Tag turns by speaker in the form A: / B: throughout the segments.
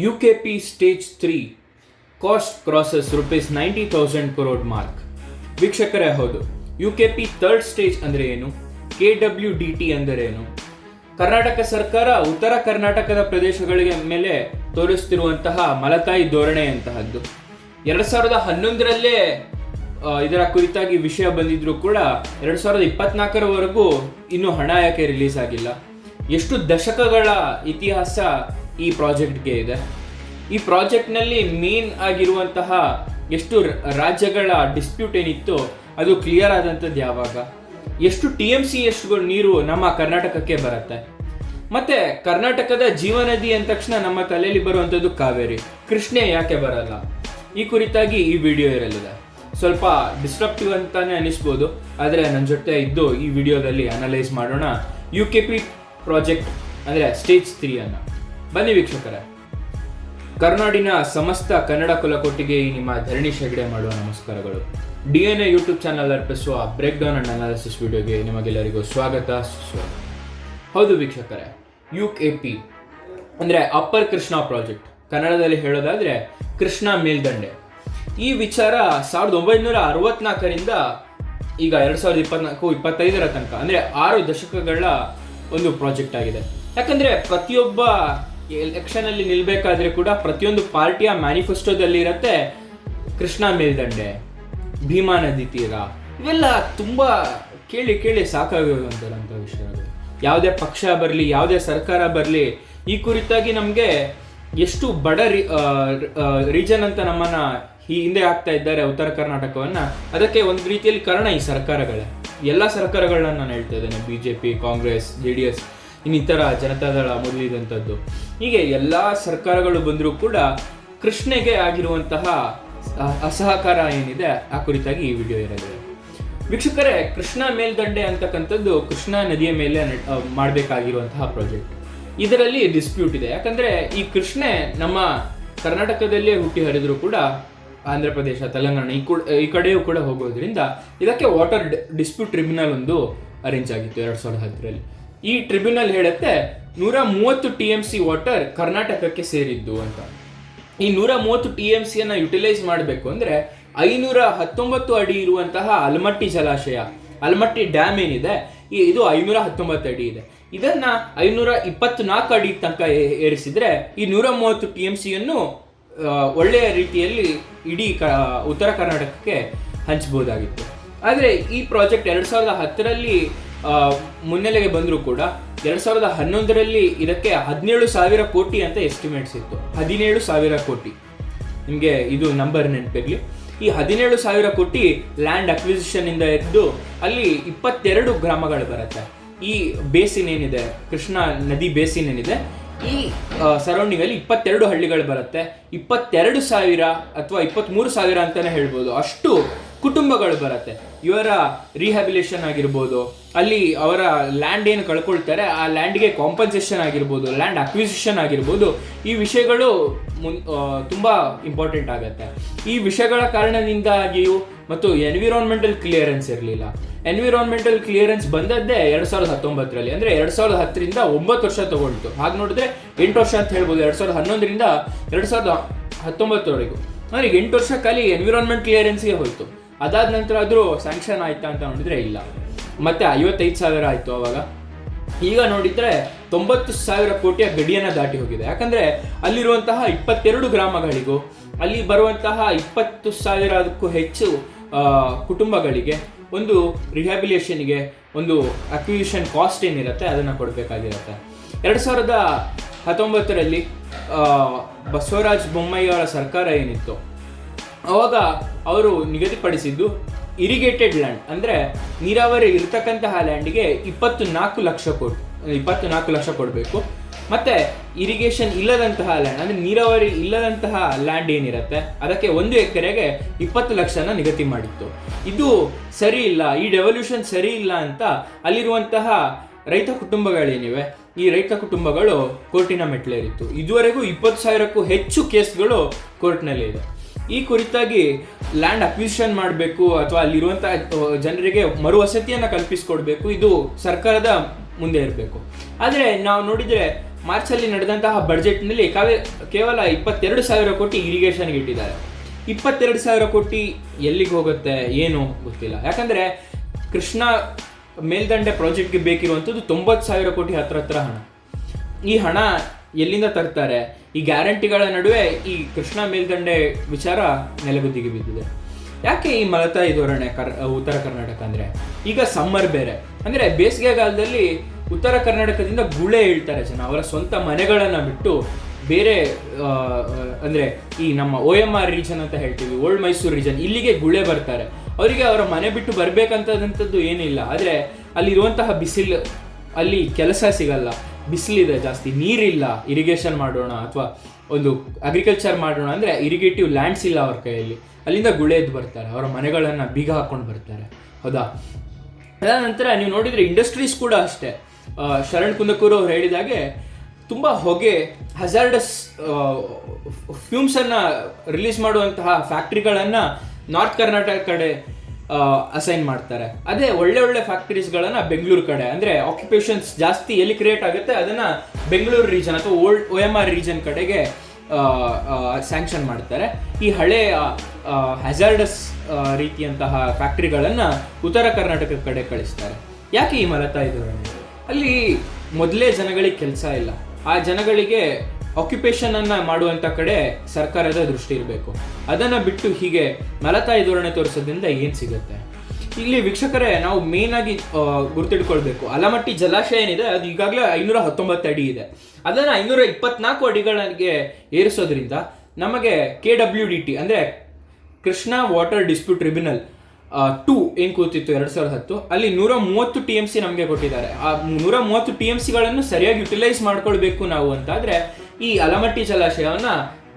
A: UKP Stage 3 cost crosses ₹90,000 crore mark. ವೀಕ್ಷಕರೇ, ಹೌದು, UKP third stage ಅಂದರೆ ಏನು, KWDT ಅಂದರೆ ಏನು, ಕರ್ನಾಟಕ ಸರ್ಕಾರ ಉತ್ತರ ಕರ್ನಾಟಕದ ಪ್ರದೇಶಗಳಿಗೆ ಮೇಲೆ ತೋರಿಸ್ತಿರುವಂತಹ ಮಲತಾಯಿ ಧೋರಣೆಯಂತಹದ್ದು. 2011ರಲ್ಲೇ ಇದರ ಕುರಿತಾಗಿ ವಿಷಯ ಬಂದಿದ್ರು ಕೂಡ 2024ರವರೆಗೂ ಇನ್ನೂ ಹಣ ಯಾಕೆ ರಿಲೀಸ್ ಆಗಿಲ್ಲ? ಎಷ್ಟು ದಶಕಗಳ ಇತಿಹಾಸ ಈ ಪ್ರಾಜೆಕ್ಟ್ಗೆ ಇದೆ. ಈ ಪ್ರಾಜೆಕ್ಟ್ನಲ್ಲಿ ಮೇನ್ ಆಗಿರುವಂತಹ ಎಷ್ಟು ರಾಜ್ಯಗಳ ಡಿಸ್ಪ್ಯೂಟ್ ಏನಿತ್ತು ಅದು ಕ್ಲಿಯರ್ ಆದಂಥದ್ದು ಯಾವಾಗ? ಎಷ್ಟು TMC ಎಷ್ಟು ನೀರು ನಮ್ಮ ಕರ್ನಾಟಕಕ್ಕೆ ಬರುತ್ತೆ? ಮತ್ತೆ ಕರ್ನಾಟಕದ ಜೀವನದಿ ಅಂದ ತಕ್ಷಣ ನಮ್ಮ ತಲೆಯಲ್ಲಿ ಬರುವಂಥದ್ದು ಕಾವೇರಿ, ಕೃಷ್ಣೆ ಯಾಕೆ ಬರಲ್ಲ? ಈ ಕುರಿತಾಗಿ ಈ ವಿಡಿಯೋ ಇರಲಿದೆ. ಸ್ವಲ್ಪ ಡಿಸ್ಟ್ರಪ್ಟಿವ್ ಅಂತಾನೆ ಅನಿಸ್ಬೋದು, ಆದರೆ ನನ್ನ ಜೊತೆ ಇದ್ದು ಈ ವಿಡಿಯೋದಲ್ಲಿ ಅನಲೈಸ್ ಮಾಡೋಣ UKP ಪ್ರಾಜೆಕ್ಟ್ ಅಂದರೆ ಸ್ಟೇಜ್ 3 ಅನ್ನು. ಬನ್ನಿ ವೀಕ್ಷಕರೇ. ಕರ್ನಾಡಿನ ಸಮಸ್ತ ಕನ್ನಡ ಕುಲಕೋಟಿಗೆ ನಿಮ್ಮ ಧರಣೀಶ್ ಹೆಗ್ಡೆ ಮಾಡುವ ನಮಸ್ಕಾರಗಳು. DNA ಯೂಟ್ಯೂಬ್ ಚಾನಲ್ ಅರ್ಪಿಸುವ ಬ್ರೇಕ್ ಡೌನ್ ಅಂಡ್ ಅನಾಲಿಸಿಸ್ ವಿಡಿಯೋಗೆ ನಿಮಗೆಲ್ಲರಿಗೂ ಸ್ವಾಗತ. ಹೌದು ವೀಕ್ಷಕರೇ, UKP ಅಂದರೆ ಅಪ್ಪರ್ ಕೃಷ್ಣಾ ಪ್ರಾಜೆಕ್ಟ್, ಕನ್ನಡದಲ್ಲಿ ಹೇಳೋದಾದ್ರೆ ಕೃಷ್ಣಾ ಮೇಲ್ದಂಡೆ. ಈ ವಿಚಾರ 1964ರಿಂದ ಈಗ 2024-25 ತನಕ ಅಂದರೆ 6 ದಶಕಗಳ ಒಂದು ಪ್ರಾಜೆಕ್ಟ್ ಆಗಿದೆ. ಯಾಕಂದ್ರೆ ಪ್ರತಿಯೊಬ್ಬ ಎಲೆಕ್ಷನ್ ಅಲ್ಲಿ ನಿಲ್ಬೇಕಾದ್ರೆ ಕೂಡ ಪ್ರತಿಯೊಂದು ಪಾರ್ಟಿಯ ಮ್ಯಾನಿಫೆಸ್ಟೋದಲ್ಲಿ ಇರತ್ತೆ ಕೃಷ್ಣಾ ಮೇಲ್ದಂಡೆ, ಭೀಮಾ ನದಿ ತೀರ, ಇವೆಲ್ಲ ತುಂಬಾ ಕೇಳಿ ಕೇಳಿ ಸಾಕಾಗುವಂತ ವಿಷಯಗಳು. ಯಾವುದೇ ಪಕ್ಷ ಬರಲಿ, ಯಾವುದೇ ಸರ್ಕಾರ ಬರಲಿ, ಈ ಕುರಿತಾಗಿ ನಮಗೆ ಎಷ್ಟು ಬಡ ರೀಜನ್ ಅಂತ ನಮ್ಮನ್ನ ಹಿಂದೆ ಆಗ್ತಾ ಇದ್ದಾರೆ ಉತ್ತರ ಕರ್ನಾಟಕವನ್ನ. ಅದಕ್ಕೆ ಒಂದು ರೀತಿಯಲ್ಲಿ ಕಾರಣ ಈ ಸರ್ಕಾರಗಳೇ. ಎಲ್ಲ ಸರ್ಕಾರಗಳನ್ನ ನಾನು ಹೇಳ್ತಾ ಇದ್ದೇನೆ, BJP, ಕಾಂಗ್ರೆಸ್, JDS, ಇನ್ನಿತರ ಜನತಾದಳ ಮೊದಲಿದಂಥದ್ದು. ಹೀಗೆ ಎಲ್ಲ ಸರ್ಕಾರಗಳು ಬಂದರೂ ಕೂಡ ಕೃಷ್ಣೆಗೆ ಆಗಿರುವಂತಹ ಅಸಹಕಾರ ಏನಿದೆ ಆ ಕುರಿತಾಗಿ ಈ ವಿಡಿಯೋ ಇರಲಿದೆ. ವೀಕ್ಷಕರೇ, ಕೃಷ್ಣಾ ಮೇಲ್ದಂಡೆ ಅಂತಕ್ಕಂಥದ್ದು ಕೃಷ್ಣಾ ನದಿಯ ಮೇಲೆ ಮಾಡಬೇಕಾಗಿರುವಂತಹ ಪ್ರಾಜೆಕ್ಟ್. ಇದರಲ್ಲಿ ಡಿಸ್ಪ್ಯೂಟ್ ಇದೆ. ಯಾಕಂದ್ರೆ ಈ ಕೃಷ್ಣೆ ನಮ್ಮ ಕರ್ನಾಟಕದಲ್ಲೇ ಹುಟ್ಟಿ ಹರಿದ್ರು ಕೂಡ ಆಂಧ್ರ ಪ್ರದೇಶ, ತೆಲಂಗಾಣ ಈ ಕಡೆಯೂ ಕೂಡ ಹೋಗೋದ್ರಿಂದ ಇದಕ್ಕೆ ವಾಟರ್ ಡಿಸ್ಪ್ಯೂಟ್ ಟ್ರಿಬ್ಯುನಲ್ ಒಂದು ಅರೇಂಜ್ ಆಗಿತ್ತು 2010ರಲ್ಲಿ. ಈ ಟ್ರಿಬ್ಯುನಲ್ ಹೇಳುತ್ತೆ 130 TMC ವಾಟರ್ ಕರ್ನಾಟಕಕ್ಕೆ ಸೇರಿದ್ದು ಅಂತ. ಈ 130 TMCಯನ್ನು ಯುಟಿಲೈಸ್ ಮಾಡಬೇಕು ಅಂದ್ರೆ 519 ಅಡಿ ಇರುವಂತಹ ಆಲಮಟ್ಟಿ ಜಲಾಶಯ, ಆಲಮಟ್ಟಿ ಡ್ಯಾಮ್ ಏನಿದೆ ಇದು 519 ಅಡಿ ಇದೆ. ಇದನ್ನ 524 ಅಡಿ ತನಕ ಏರಿಸಿದ್ರೆ ಈ 130 TMCಯನ್ನು ಒಳ್ಳೆಯ ರೀತಿಯಲ್ಲಿ ಇಡೀ ಉತ್ತರ ಕರ್ನಾಟಕಕ್ಕೆ ಹಂಚಬಹುದಾಗಿತ್ತು. ಆದರೆ ಈ ಪ್ರಾಜೆಕ್ಟ್ 2010ರಲ್ಲಿ ಮುನ್ನೆಲೆಗೆ ಬಂದರೂ ಕೂಡ 2011ರಲ್ಲಿ ಇದಕ್ಕೆ 17,000 ಕೋಟಿ ಅಂತ ಎಸ್ಟಿಮೇಟ್ಸ್ ಇತ್ತು. 17,000 ಕೋಟಿ, ನಿಮಗೆ ಇದು ನಂಬರ್ ನೆನಪಿರಲಿ. ಈ 17,000 ಕೋಟಿ ಲ್ಯಾಂಡ್ ಅಕ್ವಿಸಿಷನ್ ಇಂದ ಇದ್ದು ಅಲ್ಲಿ 22 ಗ್ರಾಮಗಳು ಬರುತ್ತೆ. ಈ ಬೇಸಿನ್ ಏನಿದೆ, ಕೃಷ್ಣಾ ನದಿ ಬೇಸಿನ್ ಏನಿದೆ, ಈ ಸರೌಂಡಿಂಗ್ ಅಲ್ಲಿ 22 ಹಳ್ಳಿಗಳು ಬರುತ್ತೆ. 22,000 ಅಥವಾ 23,000 ಅಂತಾನೆ ಹೇಳ್ಬೋದು, ಅಷ್ಟು ಕುಟುಂಬಗಳು ಬರುತ್ತೆ. ಇವರ ರಿಹ್ಯಾಬಿಲೇಷನ್ ಆಗಿರ್ಬೋದು, ಅಲ್ಲಿ ಅವರ ಲ್ಯಾಂಡ್ ಏನು ಕಳ್ಕೊಳ್ತಾರೆ ಆ ಲ್ಯಾಂಡ್ಗೆ ಕಾಂಪನ್ಸೇಷನ್ ಆಗಿರ್ಬೋದು, ಲ್ಯಾಂಡ್ ಅಕ್ವಿಸಿಷನ್ ಆಗಿರ್ಬೋದು, ಈ ವಿಷಯಗಳು ತುಂಬಾ ಇಂಪಾರ್ಟೆಂಟ್ ಆಗುತ್ತೆ. ಈ ವಿಷಯಗಳ ಕಾರಣದಿಂದಾಗಿಯೂ ಮತ್ತು ಎನ್ವಿರಾನ್ಮೆಂಟಲ್ ಕ್ಲಿಯರೆನ್ಸ್ ಇರಲಿಲ್ಲ. ಎನ್ವಿರಾನ್ಮೆಂಟಲ್ ಕ್ಲಿಯರೆನ್ಸ್ ಬಂದದ್ದೇ 2019ರಲ್ಲಿ, ಅಂದರೆ 2010ರಿಂದ 9 ವರ್ಷ ತಗೊಳ್ತು. ಹಾಗೆ ನೋಡಿದ್ರೆ 8 ವರ್ಷ ಅಂತ ಹೇಳ್ಬೋದು, 2011ರಿಂದ 2019ವರೆಗೂ. ಅಂದರೆ 8 ವರ್ಷ ಖಾಲಿ ಎನ್ವಿರಾನ್ಮೆಂಟ್ ಕ್ಲಿಯರೆನ್ಸ್ಗೆ ಹೋಯ್ತು. ಅದಾದ ನಂತರ ಆದರೂ ಸ್ಯಾಂಕ್ಷನ್ ಆಯ್ತಾ ಅಂತ ನೋಡಿದ್ರೆ ಇಲ್ಲ. ಮತ್ತೆ 55,000 ಆಯಿತು ಅವಾಗ. ಈಗ ನೋಡಿದ್ರೆ 90,000 ಕೋಟಿಯ ಗಡಿಯನ್ನು ದಾಟಿ ಹೋಗಿದೆ. ಯಾಕಂದರೆ ಅಲ್ಲಿರುವಂತಹ 22 ಗ್ರಾಮಗಳಿಗೂ ಅಲ್ಲಿ ಬರುವಂತಹ 20,000ಕ್ಕೂ ಹೆಚ್ಚು ಕುಟುಂಬಗಳಿಗೆ ಒಂದು ರಿಹ್ಯಾಬಿಲೇಷನ್ಗೆ ಒಂದು ಅಕ್ವಿಸಿಷನ್ ಕಾಸ್ಟ್ ಏನಿರುತ್ತೆ ಅದನ್ನು ಕೊಡಬೇಕಾಗಿರುತ್ತೆ. 2019ರಲ್ಲಿ ಬಸವರಾಜ ಬೊಮ್ಮಾಯಿ ಅವರ ಸರ್ಕಾರ ಏನಿತ್ತು ಅವಾಗ ಅವರು ನಿಗದಿಪಡಿಸಿದ್ದು ಇರಿಗೇಟೆಡ್ ಲ್ಯಾಂಡ್, ಅಂದರೆ ನೀರಾವರಿ ಇರತಕ್ಕಂತಹ ಲ್ಯಾಂಡ್ಗೆ 24 ಲಕ್ಷ ಕೊಡಬೇಕು. ಮತ್ತೆ ಇರಿಗೇಷನ್ ಇಲ್ಲದಂತಹ ಲ್ಯಾಂಡ್, ಅಂದರೆ ನೀರಾವರಿ ಇಲ್ಲದಂತಹ ಲ್ಯಾಂಡ್ ಏನಿರುತ್ತೆ ಅದಕ್ಕೆ 1 ಎಕರೆಗೆ 20 ಲಕ್ಷನ ನಿಗದಿ ಮಾಡಿತ್ತು. ಇದು ಸರಿ ಇಲ್ಲ, ಈ ಡೆವಲ್ಯೂಷನ್ ಸರಿ ಇಲ್ಲ ಅಂತ ಅಲ್ಲಿರುವಂತಹ ರೈತ ಕುಟುಂಬಗಳೇನಿವೆ ಈ ರೈತ ಕುಟುಂಬಗಳು ಕೋರ್ಟಿನ ಮೆಟ್ಲೇರಿತ್ತು. ಇದುವರೆಗೂ 20,000ಕ್ಕೂ ಹೆಚ್ಚು ಕೇಸ್ಗಳು ಕೋರ್ಟ್ನಲ್ಲಿ ಇದೆ. ಈ ಕುರಿತಾಗಿ ಲ್ಯಾಂಡ್ ಅಕ್ವಿಸಿಷನ್ ಮಾಡಬೇಕು ಅಥವಾ ಅಲ್ಲಿರುವಂತಹ ಜನರಿಗೆ ಮರು ವಸತಿಯನ್ನು ಕಲ್ಪಿಸಿಕೊಡ್ಬೇಕು, ಇದು ಸರ್ಕಾರದ ಮುಂದೆ ಇರಬೇಕು. ಆದರೆ ನಾವು ನೋಡಿದರೆ ಮಾರ್ಚಲ್ಲಿ ನಡೆದಂತಹ ಬಡ್ಜೆಟ್ನಲ್ಲಿ ಕೇವಲ 22,000 ಕೋಟಿ ಇರಿಗೇಷನ್ಗೆ ಇಟ್ಟಿದ್ದಾರೆ. 22,000 ಕೋಟಿ ಎಲ್ಲಿಗೆ ಹೋಗುತ್ತೆ ಏನು ಗೊತ್ತಿಲ್ಲ. ಯಾಕಂದರೆ ಕೃಷ್ಣ ಮೇಲ್ದಂಡೆ ಪ್ರಾಜೆಕ್ಟ್ಗೆ ಬೇಕಿರುವಂಥದ್ದು 90,000 ಕೋಟಿ ಹತ್ರ ಹಣ. ಈ ಹಣ ಎಲ್ಲಿಂದ ತರ್ತಾರೆ? ಈ ಗ್ಯಾರಂಟಿಗಳ ನಡುವೆ ಈ ಕೃಷ್ಣ ಮೇಲ್ದಂಡೆ ವಿಚಾರ ನೆಲಗುದ್ದಿಗೆ ಬಿದ್ದಿದೆ. ಯಾಕೆ ಈ ಮಲತಾಯಿ ಧೋರಣೆ ಉತ್ತರ ಕರ್ನಾಟಕ ಅಂದರೆ, ಈಗ ಸಮ್ಮರ್ ಬೇರೆ, ಅಂದರೆ ಬೇಸಿಗೆಗಾಲದಲ್ಲಿ ಉತ್ತರ ಕರ್ನಾಟಕದಿಂದ ಗುಳೆ ಇಳ್ತಾರೆ ಜನ. ಅವರ ಸ್ವಂತ ಮನೆಗಳನ್ನು ಬಿಟ್ಟು ಬೇರೆ ಅಂದರೆ ಈ ನಮ್ಮ OMR ರೀಜನ್ ಅಂತ ಹೇಳ್ತೀವಿ, ಓಲ್ಡ್ ಮೈಸೂರು ರೀಜನ್, ಇಲ್ಲಿಗೆ ಗುಳೆ ಬರ್ತಾರೆ. ಅವರಿಗೆ ಅವರ ಮನೆ ಬಿಟ್ಟು ಬರಬೇಕಂತದಂಥದ್ದು ಏನಿಲ್ಲ. ಆದರೆ ಅಲ್ಲಿರುವಂತಹ ಬಿಸಿಲು, ಅಲ್ಲಿ ಕೆಲಸ ಸಿಗಲ್ಲ, ಬಿಸಿಲಿದೆ ಜಾಸ್ತಿ, ನೀರಿಲ್ಲ, ಇರಿಗೇಷನ್ ಮಾಡೋಣ ಅಥವಾ ಒಂದು ಅಗ್ರಿಕಲ್ಚರ್ ಮಾಡೋಣ ಅಂದರೆ ಇರಿಗೇಟಿವ್ ಲ್ಯಾಂಡ್ಸ್ ಇಲ್ಲ ಅವ್ರ ಕೈಯಲ್ಲಿ. ಅಲ್ಲಿಂದ ಗುಳೆ ಎದ್ದು ಬರ್ತಾರೆ, ಅವರ ಮನೆಗಳನ್ನು ಬೀಗ ಹಾಕ್ಕೊಂಡು ಬರ್ತಾರೆ. ಹೌದಾ? ಅದಾದ ನಂತರ ನೀವು ನೋಡಿದರೆ ಇಂಡಸ್ಟ್ರೀಸ್ ಕೂಡ ಅಷ್ಟೇ. ಶರಣ್ ಕುಂದಕೂರು ಅವ್ರು ಹೇಳಿದಾಗೆ ತುಂಬ ಹೊಗೆ, ಹಜಾರ್ಡಸ್ ಫ್ಯೂಮ್ಸನ್ನು ರಿಲೀಸ್ ಮಾಡುವಂತಹ ಫ್ಯಾಕ್ಟ್ರಿಗಳನ್ನು ನಾರ್ತ್ ಕರ್ನಾಟಕ ಕಡೆ ಅಸೈನ್ ಮಾಡ್ತಾರೆ. ಅದೇ ಒಳ್ಳೆ ಫ್ಯಾಕ್ಟ್ರೀಸ್ಗಳನ್ನು ಬೆಂಗಳೂರು ಕಡೆ, ಅಂದರೆ ಆಕ್ಯುಪೇಷನ್ಸ್ ಜಾಸ್ತಿ ಎಲ್ಲಿ ಕ್ರಿಯೇಟ್ ಆಗುತ್ತೆ ಅದನ್ನು ಬೆಂಗಳೂರು ರೀಜನ್ ಅಥವಾ OMR ರೀಜನ್ ಕಡೆಗೆ ಸ್ಯಾಂಕ್ಷನ್ ಮಾಡ್ತಾರೆ. ಈ ಹಳೆಯ ಹಜಾರ್ಡಸ್ ರೀತಿಯಂತಹ ಫ್ಯಾಕ್ಟ್ರಿಗಳನ್ನು ಉತ್ತರ ಕರ್ನಾಟಕದ ಕಡೆ ಕಳಿಸ್ತಾರೆ. ಯಾಕೆ ಈ ಮಲತಾಯಿ ಧೋರಣೆ? ಅಲ್ಲಿ ಮೊದಲೇ ಜನಗಳಿಗೆ ಕೆಲಸ ಇಲ್ಲ, ಆ ಜನಗಳಿಗೆ ಆಕ್ಯುಪೇಷನನ್ನು ಮಾಡುವಂಥ ಕಡೆ ಸರ್ಕಾರದ ದೃಷ್ಟಿ ಇರಬೇಕು. ಅದನ್ನು ಬಿಟ್ಟು ಹೀಗೆ ಮಲತಾಯಿ ಧೋರಣೆ ತೋರಿಸೋದ್ರಿಂದ ಏನು ಸಿಗುತ್ತೆ? ಇಲ್ಲಿ ವೀಕ್ಷಕರೇ, ನಾವು ಮೇಯ್ನಾಗಿ ಗುರುತಿಟ್ಕೊಳ್ಬೇಕು, ಆಲಮಟ್ಟಿ ಜಲಾಶಯ ಏನಿದೆ ಅದು ಈಗಾಗಲೇ 519 ಅಡಿ ಇದೆ. ಅದನ್ನು 524 ಅಡಿಗಳಿಗೆ ಏರಿಸೋದ್ರಿಂದ ನಮಗೆ KWDT ಅಂದರೆ ಕೃಷ್ಣ ವಾಟರ್ ಡಿಸ್ಪ್ಯೂಟ್ ಟ್ರಿಬ್ಯುನಲ್ 2 ಏನು ಕೂತಿತ್ತು 2010, ಅಲ್ಲಿ 130 TMC ನಮಗೆ ಕೊಟ್ಟಿದ್ದಾರೆ. ಆ 130 TMCಗಳನ್ನು ಸರಿಯಾಗಿ ಯುಟಿಲೈಸ್ ಮಾಡ್ಕೊಳ್ಬೇಕು ನಾವು ಅಂತಾದರೆ ಈ ಆಲಮಟ್ಟಿ ಜಲಾಶಯವನ್ನು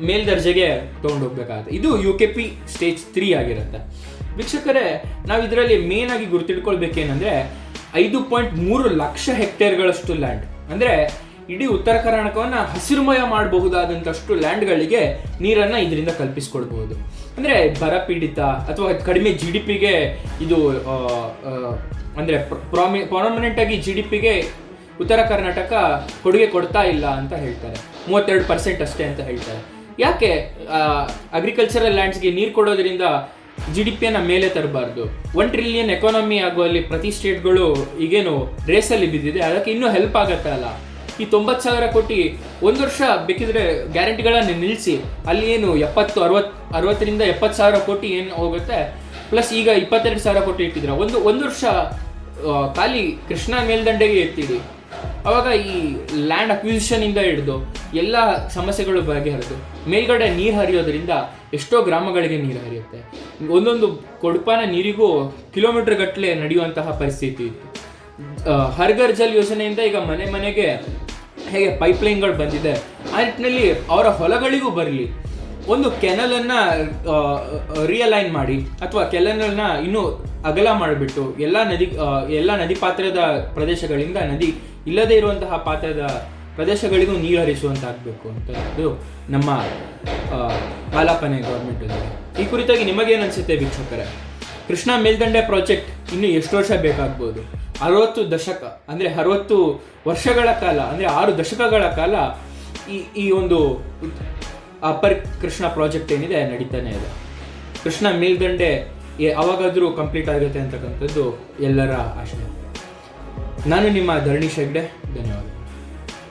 A: ಮೇಲ್ದರ್ಜೆಗೆ ತೊಗೊಂಡೋಗ್ಬೇಕಾಗುತ್ತೆ. ಇದು UKP ಸ್ಟೇಜ್ 3 ಆಗಿರುತ್ತೆ. ವೀಕ್ಷಕರೇ, ನಾವು ಇದರಲ್ಲಿ ಮೇನ್ ಆಗಿ ಗುರುತಿಟ್ಕೊಳ್ಬೇಕೇನೆಂದರೆ 5.3 ಲಕ್ಷ ಹೆಕ್ಟೇರ್ಗಳಷ್ಟು ಲ್ಯಾಂಡ್, ಅಂದರೆ ಇಡೀ ಉತ್ತರ ಕರ್ನಾಟಕವನ್ನು ಹಸಿರುಮಯ ಮಾಡಬಹುದಾದಂಥಷ್ಟು ಲ್ಯಾಂಡ್ಗಳಿಗೆ ನೀರನ್ನು ಇದರಿಂದ ಕಲ್ಪಿಸ್ಕೊಳ್ಬಹುದು. ಅಂದರೆ ಬರಪೀಡಿತ ಅಥವಾ ಕಡಿಮೆ GDPಗೆ ಇದು ಅಂದರೆ ಪರ್ಮನೆಂಟಾಗಿ GDPಗೆ ಉತ್ತರ ಕರ್ನಾಟಕ ಕೊಡುಗೆ ಕೊಡ್ತಾ ಇಲ್ಲ ಅಂತ ಹೇಳ್ತಾರೆ. 32% ಅಷ್ಟೇ ಅಂತ ಹೇಳ್ತಾರೆ. ಯಾಕೆ ಅಗ್ರಿಕಲ್ಚರಲ್ ಲ್ಯಾಂಡ್ಸ್ಗೆ ನೀರು ಕೊಡೋದ್ರಿಂದ GDPಯನ್ನು ಮೇಲೆ ತರಬಾರ್ದು? 1 ಟ್ರಿಲಿಯನ್ ಎಕಾನಮಿ ಆಗುವಲ್ಲಿ ಪ್ರತಿ ಸ್ಟೇಟ್ಗಳು ಈಗೇನು ರೇಸಲ್ಲಿ ಬಿದ್ದಿದೆ, ಅದಕ್ಕೆ ಇನ್ನೂ ಹೆಲ್ಪ್ ಆಗತ್ತೆ ಅಲ್ಲ? ಈ 90,000 ಕೋಟಿ ಒಂದು ವರ್ಷ ಬೇಕಿದ್ರೆ ಗ್ಯಾರಂಟಿಗಳನ್ನು ನಿಲ್ಲಿಸಿ, ಅಲ್ಲಿ ಏನು 60,000 70,000 ಕೋಟಿ ಏನು ಹೋಗುತ್ತೆ, ಪ್ಲಸ್ ಈಗ 22,000 ಕೋಟಿ ಇಟ್ಟಿದ್ರೆ ಒಂದು ವರ್ಷ ಖಾಲಿ ಕೃಷ್ಣ ಮೇಲ್ದಂಡೆಗೆ ಎತ್ತಿಡಿ. ಅವಾಗ ಈ ಲ್ಯಾಂಡ್ ಅಕ್ವಿಸಿಷನಿಂದ ಹಿಡಿದು ಎಲ್ಲ ಸಮಸ್ಯೆಗಳು ಬಗೆಹರಿದು ಮೇಲ್ಗಡೆ ನೀರು ಹರಿಯೋದ್ರಿಂದ ಎಷ್ಟೋ ಗ್ರಾಮಗಳಿಗೆ ನೀರು ಹರಿಯುತ್ತೆ. ಒಂದೊಂದು ಕೊಡಪಾನ ನೀರಿಗೂ ಕಿಲೋಮೀಟರ್ ಗಟ್ಟಲೆ ನಡೆಯುವಂತಹ ಪರಿಸ್ಥಿತಿ ಇತ್ತು. ಹರ್ ಘರ್ ಜಲ್ ಯೋಜನೆಯಿಂದ ಈಗ ಮನೆಗೆ ಹೇಗೆ ಪೈಪ್ಲೈನ್ಗಳು ಬಂದಿದೆ, ಆ ನಿಟ್ಟಿನಲ್ಲಿ ಅವರ ಹೊಲಗಳಿಗೂ ಬರಲಿ. ಒಂದು ಕೆನಲನ್ನು ರಿಯಲೈನ್ ಮಾಡಿ ಅಥವಾ ಕೆನಲನ್ನು ಇನ್ನೂ ಅಗಲ ಮಾಡಿಬಿಟ್ಟು ಎಲ್ಲ ನದಿ ಪಾತ್ರದ ಪ್ರದೇಶಗಳಿಂದ ನದಿ ಇಲ್ಲದೇ ಇರುವಂತಹ ಪಾತ್ರದ ಪ್ರದೇಶಗಳಿಗೂ ನೀರು ಹರಿಸುವಂತಾಗಬೇಕು ಅಂತ ಇದು ನಮ್ಮ ಆಲಾಪನೆ ಗೌರ್ಮೆಂಟ್. ಈ ಕುರಿತಾಗಿ ನಿಮಗೇನು ಅನಿಸುತ್ತೆ ವೀಕ್ಷಕರೇ? ಕೃಷ್ಣ ಮೇಲ್ದಂಡೆ ಪ್ರಾಜೆಕ್ಟ್ ಇನ್ನು ಎಷ್ಟು ವರ್ಷ ಬೇಕಾಗ್ಬೋದು? 60 ದಶಕ ಅಂದರೆ 60 ವರ್ಷಗಳ ಕಾಲ, ಅಂದರೆ 6 ದಶಕಗಳ ಕಾಲ ಈ ಒಂದು ಅಪ್ಪರ್ ಕೃಷ್ಣ ಪ್ರಾಜೆಕ್ಟ್ ಏನಿದೆ ನಡೀತಾನೆ ಇದೆ. ಕೃಷ್ಣ ಮೇಲ್ದಂಡೆ ಯಾವಾಗಾದರೂ ಕಂಪ್ಲೀಟ್ ಆಗುತ್ತೆ ಅಂತಕ್ಕಂಥದ್ದು ಎಲ್ಲರ ಆಶಯ. ನಾನು ನಿಮ್ಮ ಧರಣೀಶ್ ಹೆಗ್ಡೆ, ಧನ್ಯವಾದ.